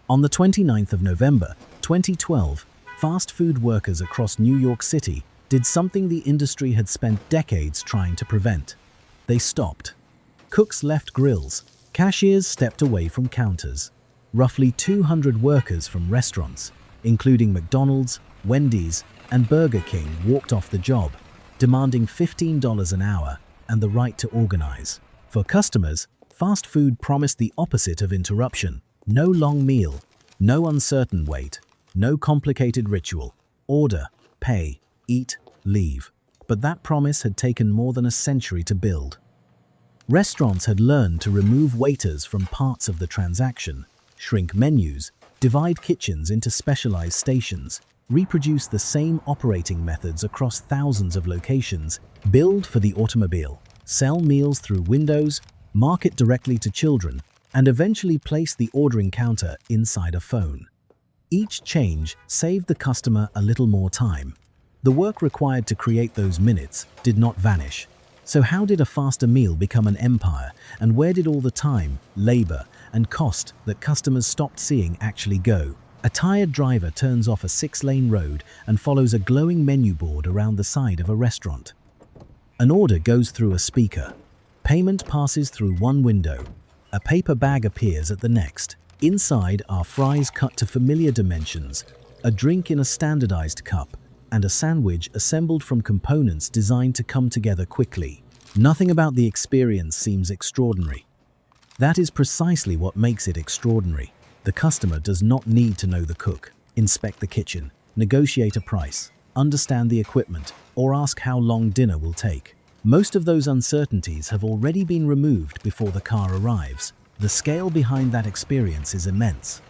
On the 29th of November, 2012, fast food workers across New York City did something the industry had spent decades trying to prevent. They stopped. Cooks left grills. Cashiers stepped away from counters. Roughly 200 workers from restaurants, including McDonald's, Wendy's, and Burger King, walked off the job, demanding $15 an hour and the right to organize. For customers, fast food promised the opposite of interruption. No long meal, no uncertain wait, no complicated ritual. Order, pay, eat, leave. But that promise had taken more than a century to build. Restaurants had learned to remove waiters from parts of the transaction, shrink menus, divide kitchens into specialized stations, reproduce the same operating methods across thousands of locations, build for the automobile, sell meals through windows, market directly to children, and eventually place the ordering counter inside a phone. Each change saved the customer a little more time. The work required to create those minutes did not vanish. So how did a faster meal become an empire, and where did all the time, labor, and cost that customers stopped seeing actually go? A tired driver turns off a 6-lane road and follows a glowing menu board around the side of a restaurant. An order goes through a speaker. Payment passes through one window. A paper bag appears at the next. Inside are fries cut to familiar dimensions, a drink in a standardized cup, and a sandwich assembled from components designed to come together quickly. Nothing about the experience seems extraordinary. That is precisely what makes it extraordinary. The customer does not need to know the cook, inspect the kitchen, negotiate a price, understand the equipment, or ask how long dinner will take. Most of those uncertainties have already been removed before the car arrives. The scale behind that experience is immense.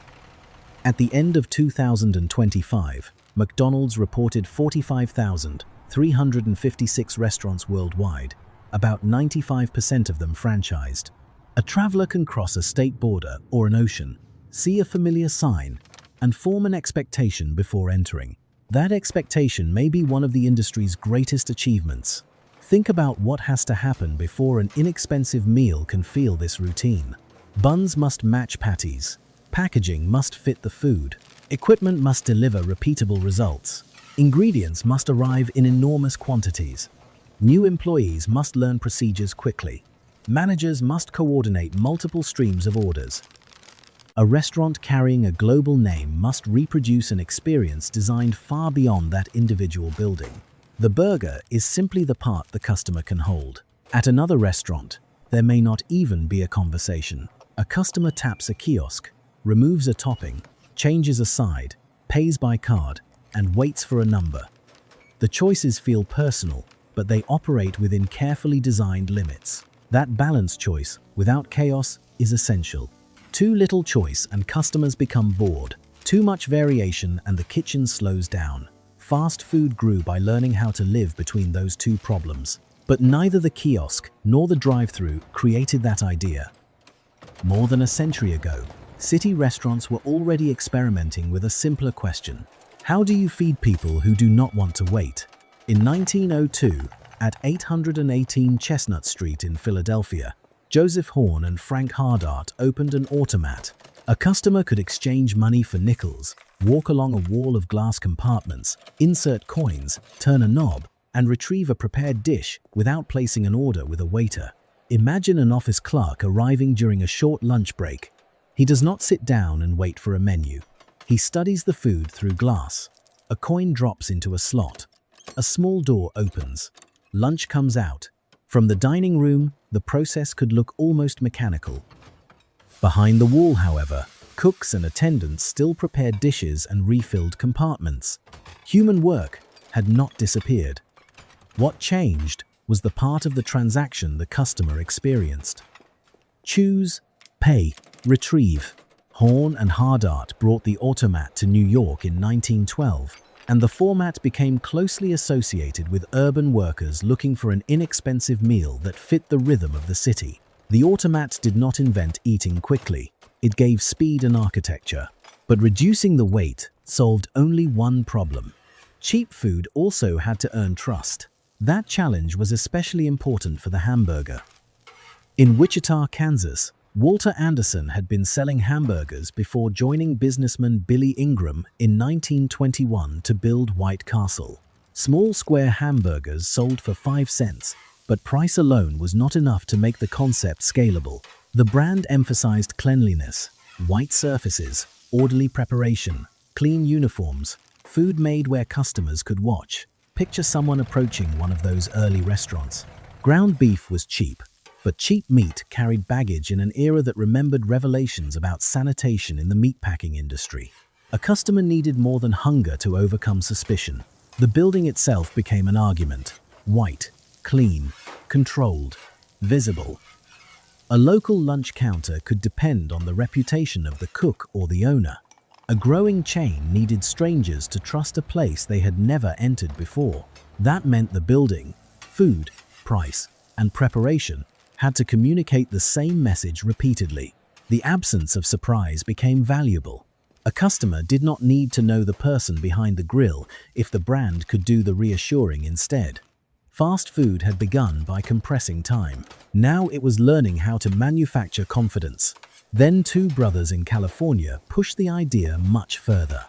At the end of 2025, McDonald's reported 45,356 restaurants worldwide, about 95% of them franchised. A traveler can cross a state border or an ocean, see a familiar sign, and form an expectation before entering. That expectation may be one of the industry's greatest achievements. Think about what has to happen before an inexpensive meal can feel this routine. Buns must match patties. Packaging must fit the food. Equipment must deliver repeatable results. Ingredients must arrive in enormous quantities. New employees must learn procedures quickly. Managers must coordinate multiple streams of orders. A restaurant carrying a global name must reproduce an experience designed far beyond that individual building. The burger is simply the part the customer can hold. At another restaurant, there may not even be a conversation. A customer taps a kiosk, removes a topping, changes a side, pays by card, and waits for a number. The choices feel personal, but they operate within carefully designed limits. That balanced choice, without chaos, is essential. Too little choice and customers become bored. Too much variation and the kitchen slows down. Fast food grew by learning how to live between those two problems. But neither the kiosk nor the drive-thru created that idea. More than a century ago, city restaurants were already experimenting with a simpler question. How do you feed people who do not want to wait? In 1902, at 818 Chestnut Street in Philadelphia, Joseph Horn and Frank Hardart opened an Automat. A customer could exchange money for nickels, walk along a wall of glass compartments, insert coins, turn a knob, and retrieve a prepared dish without placing an order with a waiter. Imagine an office clerk arriving during a short lunch break. He does not sit down and wait for a menu. He studies the food through glass. A coin drops into a slot. A small door opens. Lunch comes out. From the dining room, the process could look almost mechanical. Behind the wall, however, cooks and attendants still prepared dishes and refilled compartments. Human work had not disappeared. What changed was the part of the transaction the customer experienced. Choose, pay, retrieve. Horn and Hardart brought the Automat to New York in 1912, and the format became closely associated with urban workers looking for an inexpensive meal that fit the rhythm of the city. The Automat did not invent eating quickly. It gave speed and architecture. But reducing the wait solved only one problem. Cheap food also had to earn trust. That challenge was especially important for the hamburger. In Wichita, Kansas, Walter Anderson had been selling hamburgers before joining businessman Billy Ingram in 1921 to build White Castle. Small square hamburgers sold for 5 cents, but price alone was not enough to make the concept scalable. The brand emphasized cleanliness, white surfaces, orderly preparation, clean uniforms, food made where customers could watch. Picture someone approaching one of those early restaurants. Ground beef was cheap, but cheap meat carried baggage in an era that remembered revelations about sanitation in the meatpacking industry. A customer needed more than hunger to overcome suspicion. The building itself became an argument. White, clean, controlled, visible. A local lunch counter could depend on the reputation of the cook or the owner. A growing chain needed strangers to trust a place they had never entered before. That meant the building, food, price, and preparation had to communicate the same message repeatedly. The absence of surprise became valuable. A customer did not need to know the person behind the grill if the brand could do the reassuring instead. Fast food had begun by compressing time. Now it was learning how to manufacture confidence. Then two brothers in California pushed the idea much further.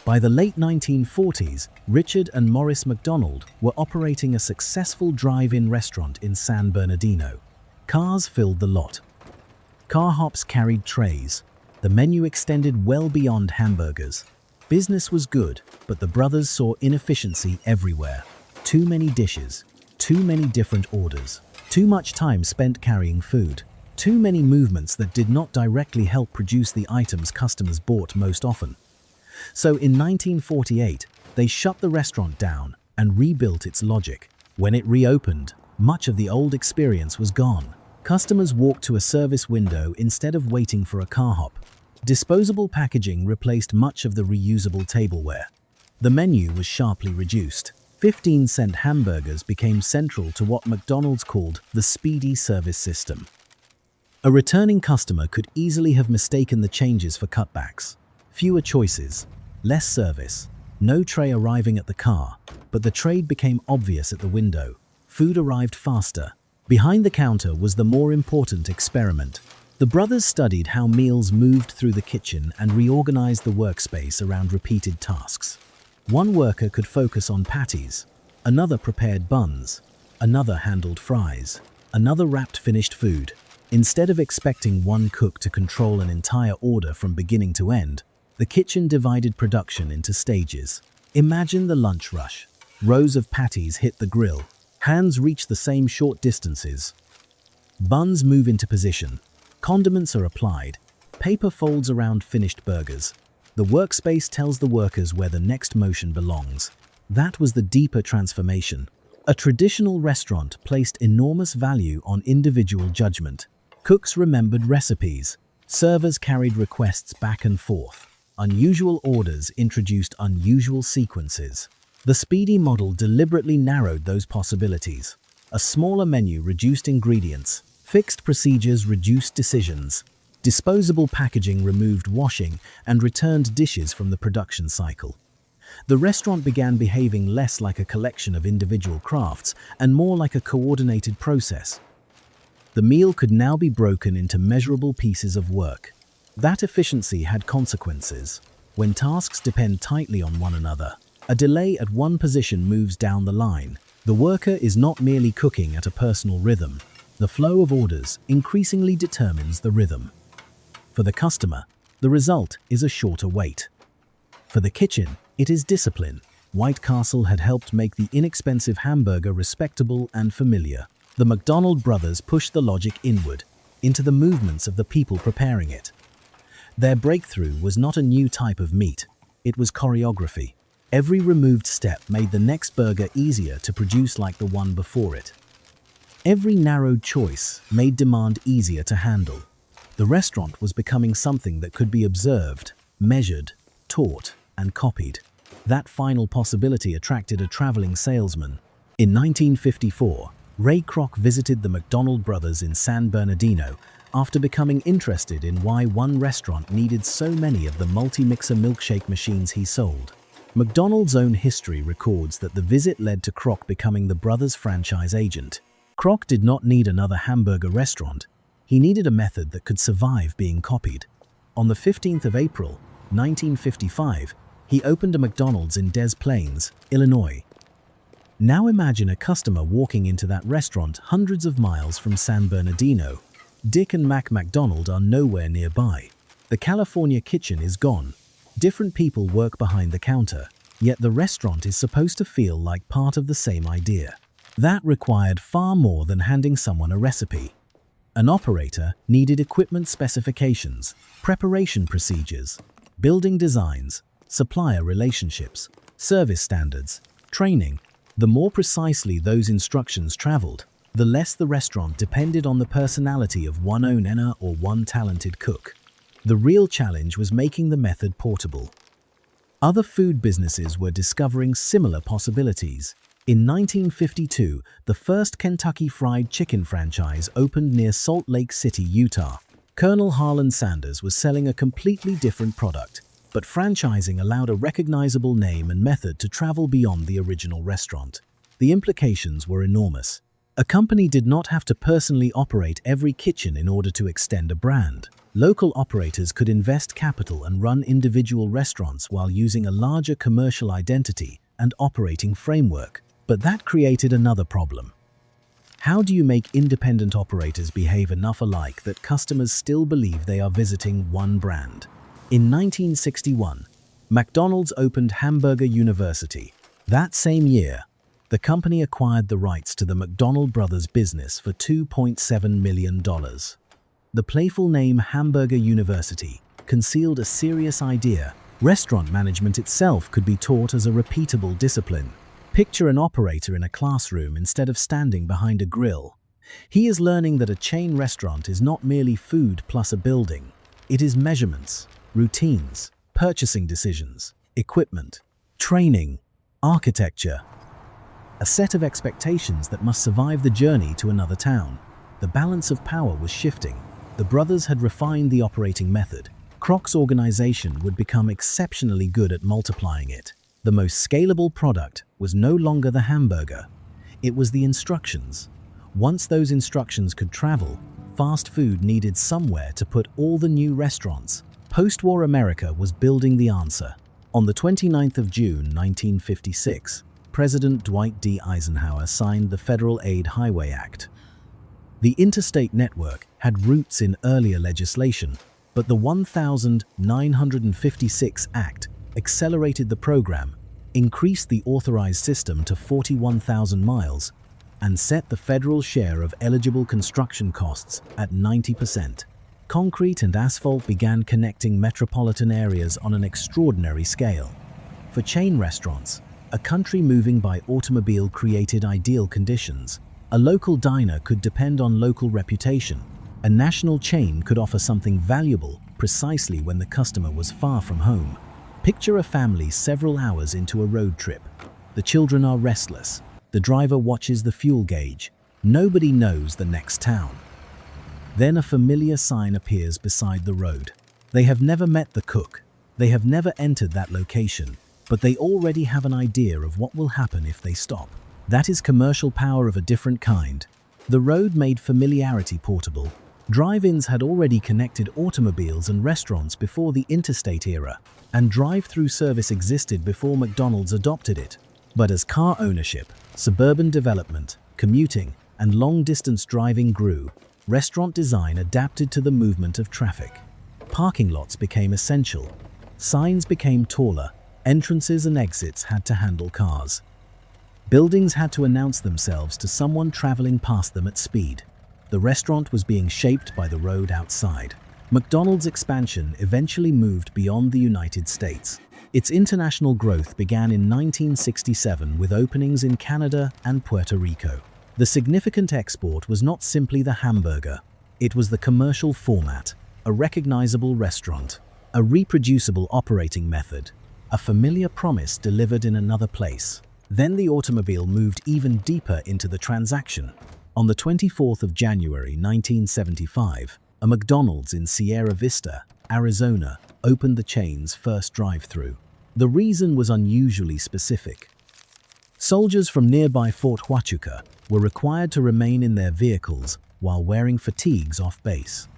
By the late 1940s, Richard and Maurice McDonald were operating a successful drive-in restaurant in San Bernardino. Cars filled the lot. Car hops carried trays. The menu extended well beyond hamburgers. Business was good, but the brothers saw inefficiency everywhere. Too many dishes, too many different orders, too much time spent carrying food. Too many movements that did not directly help produce the items customers bought most often. So in 1948, they shut the restaurant down and rebuilt its logic. When it reopened, much of the old experience was gone. Customers walked to a service window instead of waiting for a car hop. Disposable packaging replaced much of the reusable tableware. The menu was sharply reduced. 15-cent hamburgers became central to what McDonald's called the speedy service system. A returning customer could easily have mistaken the changes for cutbacks. Fewer choices, less service, no tray arriving at the car, but the trade became obvious at the window. Food arrived faster. Behind the counter was the more important experiment. The brothers studied how meals moved through the kitchen and reorganized the workspace around repeated tasks. One worker could focus on patties, another prepared buns, another handled fries, another wrapped finished food. Instead of expecting one cook to control an entire order from beginning to end, the kitchen divided production into stages. Imagine the lunch rush. Rows of patties hit the grill. Hands reach the same short distances. Buns move into position. Condiments are applied. Paper folds around finished burgers. The workspace tells the workers where the next motion belongs. That was the deeper transformation. A traditional restaurant placed enormous value on individual judgment. Cooks remembered recipes. Servers carried requests back and forth. Unusual orders introduced unusual sequences. The speedy model deliberately narrowed those possibilities. A smaller menu reduced ingredients. Fixed procedures reduced decisions. Disposable packaging removed washing and returned dishes from the production cycle. The restaurant began behaving less like a collection of individual crafts and more like a coordinated process. The meal could now be broken into measurable pieces of work. That efficiency had consequences. When tasks depend tightly on one another, a delay at one position moves down the line. The worker is not merely cooking at a personal rhythm. The flow of orders increasingly determines the rhythm. For the customer, the result is a shorter wait. For the kitchen, it is discipline. White Castle had helped make the inexpensive hamburger respectable and familiar. The McDonald brothers pushed the logic inward, into the movements of the people preparing it. Their breakthrough was not a new type of meat, it was choreography. Every removed step made the next burger easier to produce like the one before it. Every narrowed choice made demand easier to handle. The restaurant was becoming something that could be observed, measured, taught, and copied. That final possibility attracted a traveling salesman. In 1954, Ray Kroc visited the McDonald brothers in San Bernardino after becoming interested in why one restaurant needed so many of the multi-mixer milkshake machines he sold. McDonald's own history records that the visit led to Kroc becoming the brothers' franchise agent. Kroc did not need another hamburger restaurant. He needed a method that could survive being copied. On the 15th of April, 1955, he opened a McDonald's in Des Plaines, Illinois. Now imagine a customer walking into that restaurant hundreds of miles from San Bernardino. Dick and Mac McDonald are nowhere nearby. The California kitchen is gone. Different people work behind the counter, yet the restaurant is supposed to feel like part of the same idea. That required far more than handing someone a recipe. An operator needed equipment specifications, preparation procedures, building designs, supplier relationships, service standards, training. The more precisely those instructions traveled, the less the restaurant depended on the personality of one owner or one talented cook. The real challenge was making the method portable. Other food businesses were discovering similar possibilities. In 1952, the first Kentucky Fried Chicken franchise opened near Salt Lake City, Utah. Colonel Harlan Sanders was selling a completely different product, but franchising allowed a recognizable name and method to travel beyond the original restaurant. The implications were enormous. A company did not have to personally operate every kitchen in order to extend a brand. Local operators could invest capital and run individual restaurants while using a larger commercial identity and operating framework. But that created another problem. How do you make independent operators behave enough alike that customers still believe they are visiting one brand? In 1961, McDonald's opened Hamburger University. That same year, the company acquired the rights to the McDonald Brothers business for $2.7 million. The playful name Hamburger University concealed a serious idea. Restaurant management itself could be taught as a repeatable discipline. Picture an operator in a classroom instead of standing behind a grill. He is learning that a chain restaurant is not merely food plus a building. It is measurements, routines, purchasing decisions, equipment, training, architecture. A set of expectations that must survive the journey to another town. The balance of power was shifting. The brothers had refined the operating method. Kroc's organization would become exceptionally good at multiplying it. The most scalable product was no longer the hamburger. It was the instructions. Once those instructions could travel, fast food needed somewhere to put all the new restaurants. Post-war America was building the answer. On the 29th of June, 1956, President Dwight D. Eisenhower signed the Federal Aid Highway Act. The interstate network had roots in earlier legislation, but the 1956 Act accelerated the program, increased the authorized system to 41,000 miles, and set the federal share of eligible construction costs at 90%. Concrete and asphalt began connecting metropolitan areas on an extraordinary scale. For chain restaurants, a country moving by automobile created ideal conditions. A local diner could depend on local reputation. A national chain could offer something valuable precisely when the customer was far from home. Picture a family several hours into a road trip. The children are restless. The driver watches the fuel gauge. Nobody knows the next town. Then a familiar sign appears beside the road. They have never met the cook. They have never entered that location, but they already have an idea of what will happen if they stop. That is commercial power of a different kind. The road made familiarity portable. Drive-ins had already connected automobiles and restaurants before the interstate era, and drive-thru service existed before McDonald's adopted it. But as car ownership, suburban development, commuting, and long-distance driving grew, restaurant design adapted to the movement of traffic. Parking lots became essential. Signs became taller. Entrances and exits had to handle cars. Buildings had to announce themselves to someone traveling past them at speed. The restaurant was being shaped by the road outside. McDonald's expansion eventually moved beyond the United States. Its international growth began in 1967 with openings in Canada and Puerto Rico. The significant export was not simply the hamburger. It was the commercial format, a recognizable restaurant, a reproducible operating method, a familiar promise delivered in another place. Then the automobile moved even deeper into the transaction. On the 24th of January 1975, a McDonald's in Sierra Vista, Arizona, opened the chain's first drive-thru. The reason was unusually specific. Soldiers from nearby Fort Huachuca were required to remain in their vehicles while wearing fatigues off base.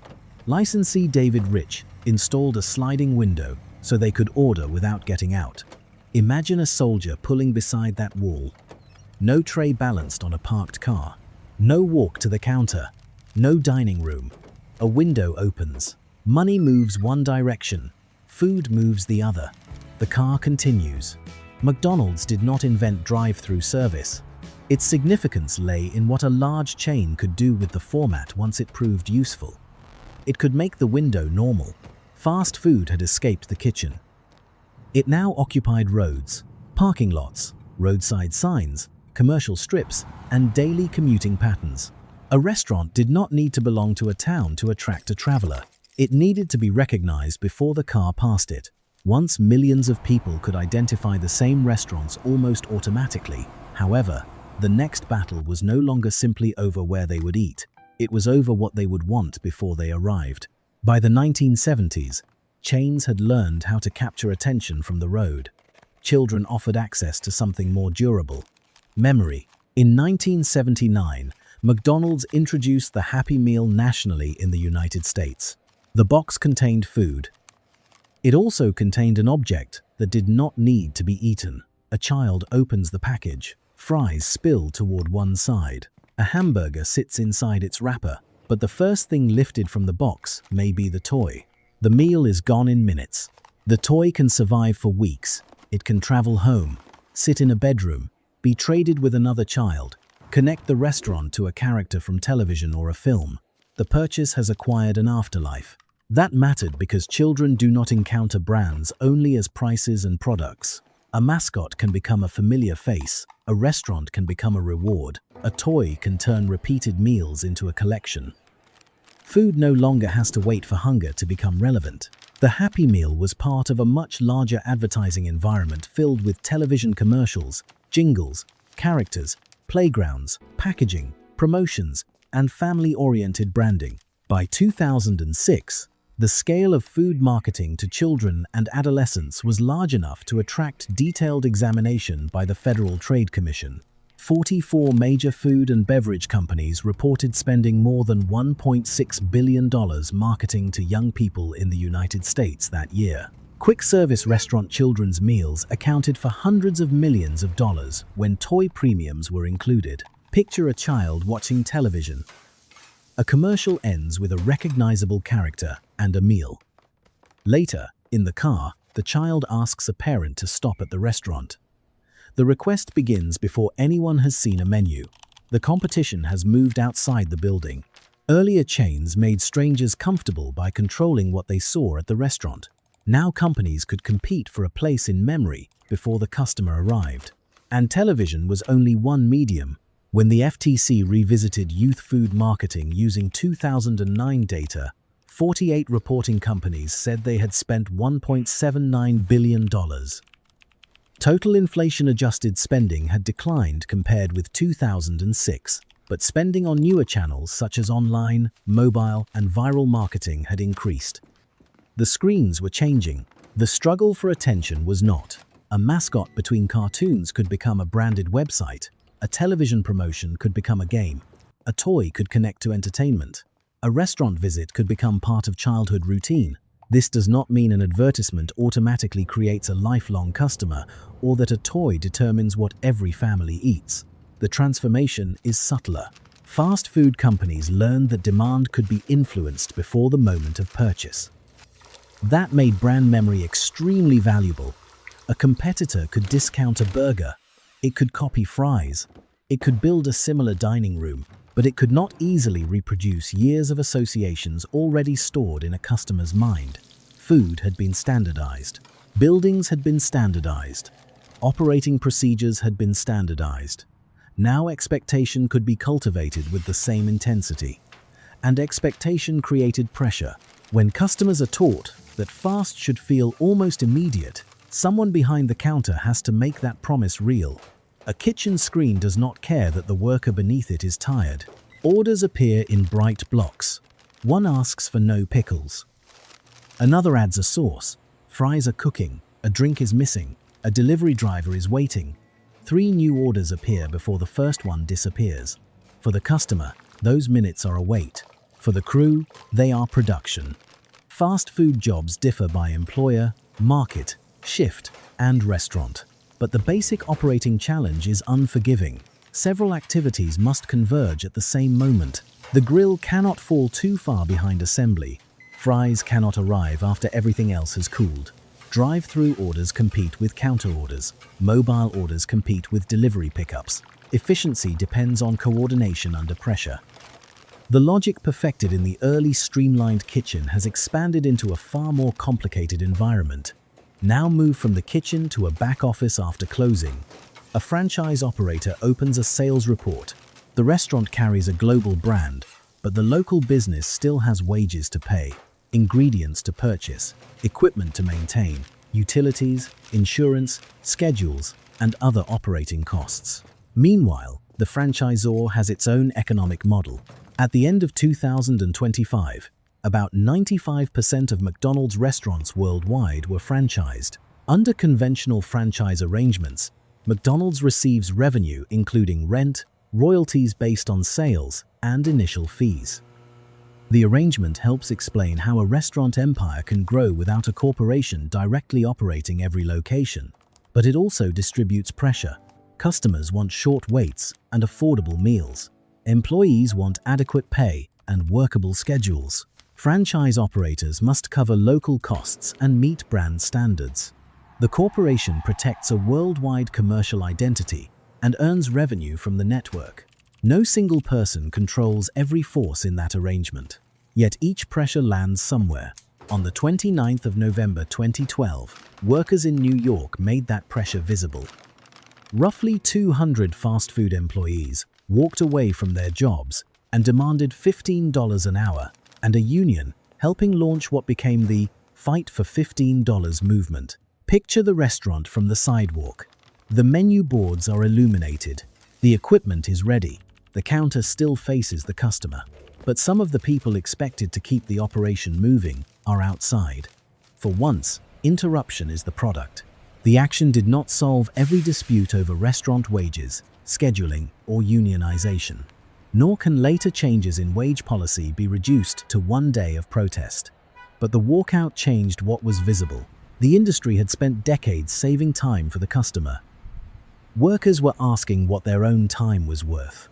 Licensee David Rich installed a sliding window so they could order without getting out. Imagine a soldier pulling beside that wall. No tray balanced on a parked car. No walk to the counter. No dining room. A window opens. Money moves one direction. Food moves the other. The car continues. McDonald's did not invent drive-thru service. Its significance lay in what a large chain could do with the format once it proved useful. It could make the window normal. Fast food had escaped the kitchen. It now occupied roads, parking lots, roadside signs, commercial strips, and daily commuting patterns. A restaurant did not need to belong to a town to attract a traveler. It needed to be recognized before the car passed it. Once millions of people could identify the same restaurants almost automatically. However, the next battle was no longer simply over where they would eat. It was over what they would want before they arrived. By the 1970s, chains had learned how to capture attention from the road. Children offered access to something more durable: memory. In 1979, McDonald's introduced the Happy Meal nationally in the United States. The box contained food. It also contained an object that did not need to be eaten. A child opens the package. Fries spill toward one side. A hamburger sits inside its wrapper, but the first thing lifted from the box may be the toy. The meal is gone in minutes. The toy can survive for weeks. It can travel home, sit in a bedroom, be traded with another child, connect the restaurant to a character from television or a film. The purchase has acquired an afterlife. That mattered because children do not encounter brands only as prices and products. A mascot can become a familiar face. A restaurant can become a reward. A toy can turn repeated meals into a collection. Food no longer has to wait for hunger to become relevant. The Happy Meal was part of a much larger advertising environment filled with television commercials, jingles, characters, playgrounds, packaging, promotions, and family-oriented branding. By 2006, the scale of food marketing to children and adolescents was large enough to attract detailed examination by the Federal Trade Commission. 44 major food and beverage companies reported spending more than $1.6 billion marketing to young people in the United States that year. Quick-service restaurant children's meals accounted for hundreds of millions of dollars when toy premiums were included. Picture a child watching television. A commercial ends with a recognizable character and a meal. Later, in the car, the child asks a parent to stop at the restaurant. The request begins before anyone has seen a menu. The competition has moved outside the building. Earlier chains made strangers comfortable by controlling what they saw at the restaurant. Now companies could compete for a place in memory before the customer arrived. And television was only one medium. When the FTC revisited youth food marketing using 2009 data, 48 reporting companies said they had spent $1.79 billion. Total inflation-adjusted spending had declined compared with 2006, but spending on newer channels such as online, mobile, and viral marketing had increased. The screens were changing. The struggle for attention was not. A mascot between cartoons could become a branded website. A television promotion could become a game. A toy could connect to entertainment. A restaurant visit could become part of childhood routine. This does not mean an advertisement automatically creates a lifelong customer or that a toy determines what every family eats. The transformation is subtler. Fast food companies learned that demand could be influenced before the moment of purchase. That made brand memory extremely valuable. A competitor could discount a burger. It could copy fries. It could build a similar dining room, but it could not easily reproduce years of associations already stored in a customer's mind. Food had been standardized. Buildings had been standardized. Operating procedures had been standardized. Now expectation could be cultivated with the same intensity. And expectation created pressure. When customers are taught that fast should feel almost immediate, someone behind the counter has to make that promise real. A kitchen screen does not care that the worker beneath it is tired. Orders appear in bright blocks. One asks for no pickles. Another adds a sauce. Fries are cooking. A drink is missing. A delivery driver is waiting. 3 new orders appear before the first one disappears. For the customer, those minutes are a wait. For the crew, they are production. Fast food jobs differ by employer, market, shift, and restaurant. But the basic operating challenge is unforgiving. Several activities must converge at the same moment. The grill cannot fall too far behind assembly. Fries cannot arrive after everything else has cooled. Drive-through orders compete with counter orders. Mobile orders compete with delivery pickups. Efficiency depends on coordination under pressure. The logic perfected in the early streamlined kitchen has expanded into a far more complicated environment. Now move from the kitchen to a back office after closing. A franchise operator opens a sales report. The restaurant carries a global brand, but the local business still has wages to pay, ingredients to purchase, equipment to maintain, utilities, insurance, schedules, and other operating costs. Meanwhile, the franchisor has its own economic model. At the end of 2025, about 95% of McDonald's restaurants worldwide were franchised. Under conventional franchise arrangements, McDonald's receives revenue including rent, royalties based on sales, and initial fees. The arrangement helps explain how a restaurant empire can grow without a corporation directly operating every location. But it also distributes pressure. Customers want short waits and affordable meals. Employees want adequate pay and workable schedules. Franchise operators must cover local costs and meet brand standards. The corporation protects a worldwide commercial identity and earns revenue from the network. No single person controls every force in that arrangement. Yet each pressure lands somewhere. On the 29th of November 2012, workers in New York made that pressure visible. Roughly 200 fast food employees walked away from their jobs and demanded $15 an hour, and a union helping launch what became the Fight for $15 movement. Picture the restaurant from the sidewalk. The menu boards are illuminated. The equipment is ready. The counter still faces the customer. But some of the people expected to keep the operation moving are outside. For once, interruption is the product. The action did not solve every dispute over restaurant wages, scheduling, or unionization. Nor can later changes in wage policy be reduced to one day of protest. But the walkout changed what was visible. The industry had spent decades saving time for the customer. Workers were asking what their own time was worth.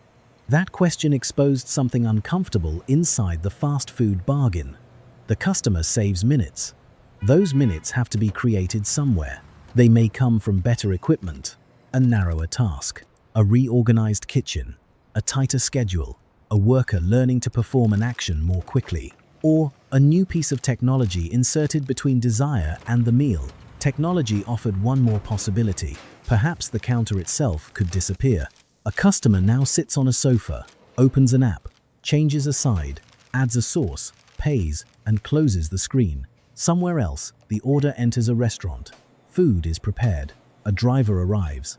That question exposed something uncomfortable inside the fast food bargain. The customer saves minutes. Those minutes have to be created somewhere. They may come from better equipment, a narrower task, a reorganized kitchen, a tighter schedule, a worker learning to perform an action more quickly, or a new piece of technology inserted between desire and the meal. Technology offered one more possibility. Perhaps the counter itself could disappear. A customer now sits on a sofa, opens an app, changes a side, adds a sauce, pays, and closes the screen. Somewhere else, the order enters a restaurant. Food is prepared. A driver arrives.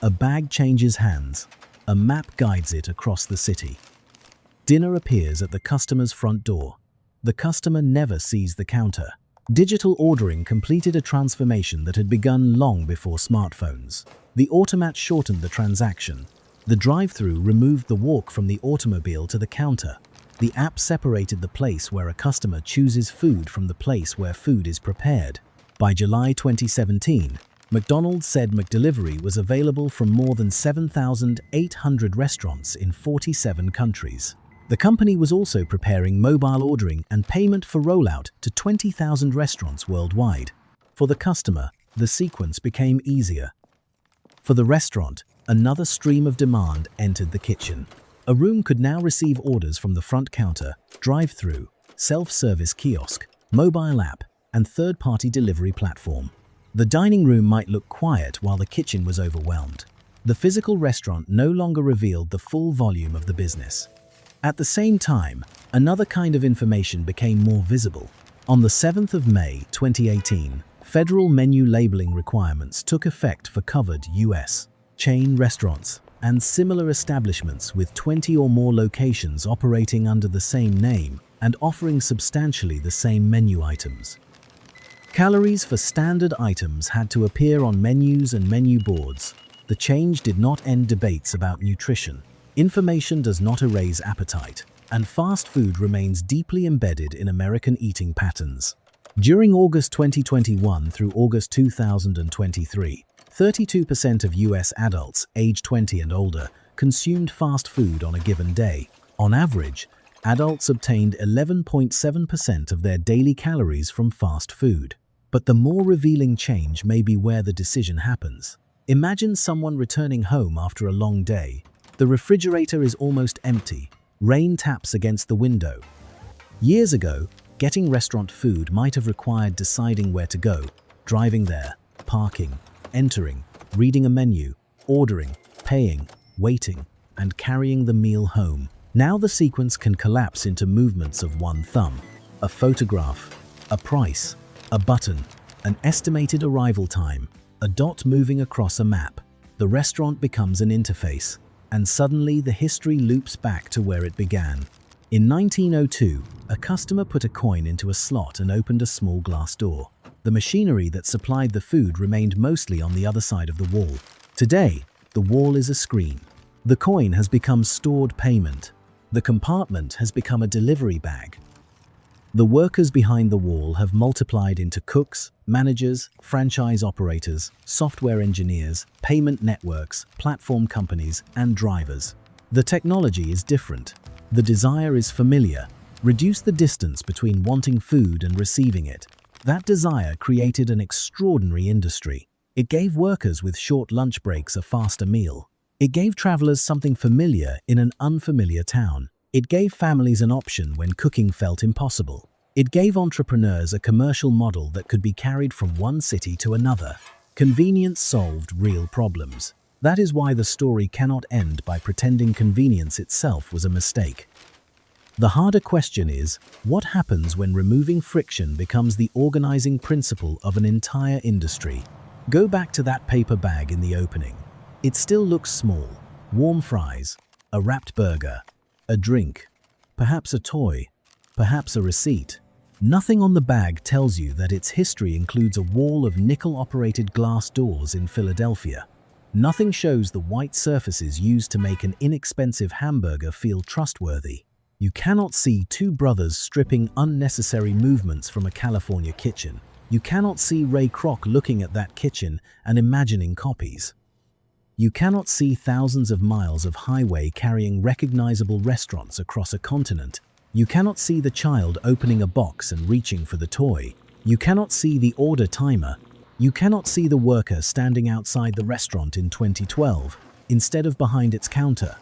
A bag changes hands. A map guides it across the city. Dinner appears at the customer's front door. The customer never sees the counter. Digital ordering completed a transformation that had begun long before smartphones. The Automat shortened the transaction. The drive-thru removed the walk from the automobile to the counter. The app separated the place where a customer chooses food from the place where food is prepared. By July 2017, McDonald's said McDelivery was available from more than 7,800 restaurants in 47 countries. The company was also preparing mobile ordering and payment for rollout to 20,000 restaurants worldwide. For the customer, the sequence became easier. For the restaurant, another stream of demand entered the kitchen. A room could now receive orders from the front counter, drive-thru, self-service kiosk, mobile app, and third-party delivery platform. The dining room might look quiet while the kitchen was overwhelmed. The physical restaurant no longer revealed the full volume of the business. At the same time, another kind of information became more visible. On the 7th of May 2018, federal menu labeling requirements took effect for covered U.S. chain restaurants and similar establishments with 20 or more locations operating under the same name and offering substantially the same menu items. Calories for standard items had to appear on menus and menu boards. The change did not end debates about nutrition. Information does not erase appetite, and fast food remains deeply embedded in American eating patterns. During August 2021 through August 2023, 32% of US adults aged 20 and older consumed fast food on a given day. On average, adults obtained 11.7% of their daily calories from fast food. But the more revealing change may be where the decision happens. Imagine someone returning home after a long day. The refrigerator is almost empty. Rain taps against the window. Years ago, getting restaurant food might have required deciding where to go, driving there, parking, entering, reading a menu, ordering, paying, waiting, and carrying the meal home. Now the sequence can collapse into movements of one thumb. A photograph, a price, a button, an estimated arrival time, a dot moving across a map. The restaurant becomes an interface, and suddenly the history loops back to where it began. In 1902, a customer put a coin into a slot and opened a small glass door. The machinery that supplied the food remained mostly on the other side of the wall. Today, the wall is a screen. The coin has become stored payment. The compartment has become a delivery bag. The workers behind the wall have multiplied into cooks, managers, franchise operators, software engineers, payment networks, platform companies, and drivers. The technology is different. The desire is familiar. Reduce the distance between wanting food and receiving it. That desire created an extraordinary industry. It gave workers with short lunch breaks a faster meal. It gave travelers something familiar in an unfamiliar town. It gave families an option when cooking felt impossible. It gave entrepreneurs a commercial model that could be carried from one city to another. Convenience solved real problems. That is why the story cannot end by pretending convenience itself was a mistake. The harder question is, what happens when removing friction becomes the organizing principle of an entire industry? Go back to that paper bag in the opening. It still looks small. Warm fries, a wrapped burger, a drink, perhaps a toy, perhaps a receipt. Nothing on the bag tells you that its history includes a wall of nickel-operated glass doors in Philadelphia. Nothing shows the white surfaces used to make an inexpensive hamburger feel trustworthy. You cannot see two brothers stripping unnecessary movements from a California kitchen. You cannot see Ray Kroc looking at that kitchen and imagining copies. You cannot see thousands of miles of highway carrying recognizable restaurants across a continent. You cannot see the child opening a box and reaching for the toy. You cannot see the order timer. You cannot see the worker standing outside the restaurant in 2012 instead of behind its counter.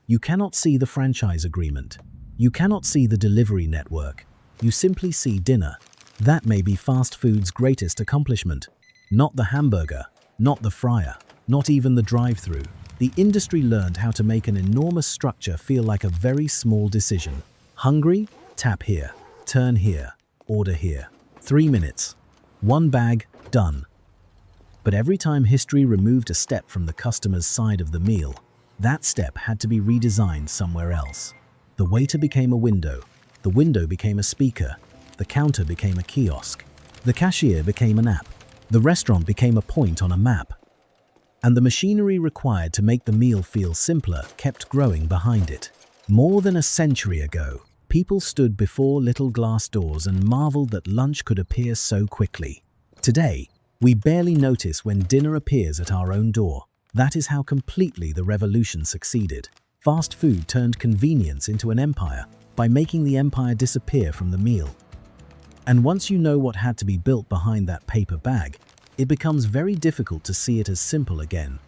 You cannot see the franchise agreement. You cannot see the delivery network. You simply see dinner. That may be fast food's greatest accomplishment. Not the hamburger, not the fryer, not even the drive-thru. The industry learned how to make an enormous structure feel like a very small decision. Hungry? Tap here. Turn here. Order here. 3 minutes. One bag, done. But every time history removed a step from the customer's side of the meal, that step had to be redesigned somewhere else. The waiter became a window. The window became a speaker. The counter became a kiosk. The cashier became an app. The restaurant became a point on a map. And the machinery required to make the meal feel simpler kept growing behind it. More than a century ago, people stood before little glass doors and marveled that lunch could appear so quickly. Today, we barely notice when dinner appears at our own door. That is how completely the revolution succeeded. Fast food turned convenience into an empire by making the empire disappear from the meal. And once you know what had to be built behind that paper bag, it becomes very difficult to see it as simple again.